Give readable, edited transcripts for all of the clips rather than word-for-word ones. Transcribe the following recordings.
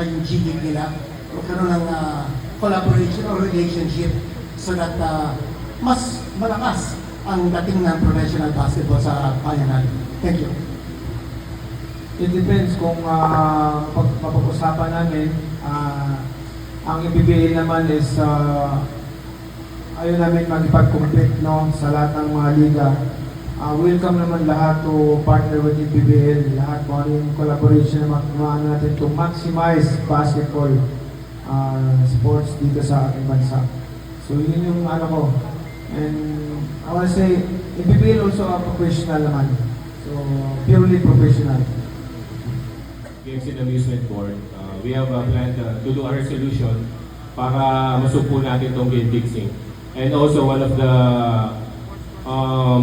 saka yung G-League nila, magkaroon ng collaboration or relationship so that mas malakas ang dating ng professional basketball sa bayanan. Thank you. It depends kung mapag-usapan namin. Ang PBA naman is ayaw namin magipag-compete sa lahat ng mga liga. Welcome naman lahat to partner with PBL. Lahat kung ano yung collaboration na maano natin to maximize basketball sports dito sa ating bansa. So yun yung ano ko. And I wanna say, PBL also a professional naman. So purely professional. Games and Amusement Board, we have a plan to do a resolution para masupo natin itong game fixing. And also one of the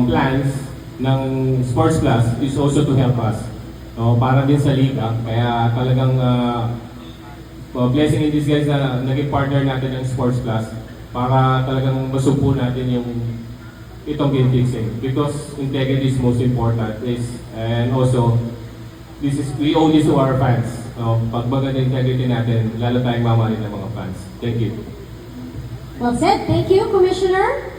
plans ng Sports Plus is also to help us para din sa liga. Kaya talagang blessing in disguise na naging partner natin ng Sports Plus para talagang masupo natin itong game fixing. Because integrity is most important and also we owe this to our fans. Pag maganda integrity natin, lalo tayong mamahalin ng mga fans. Thank you. Well said. Thank you, Commissioner.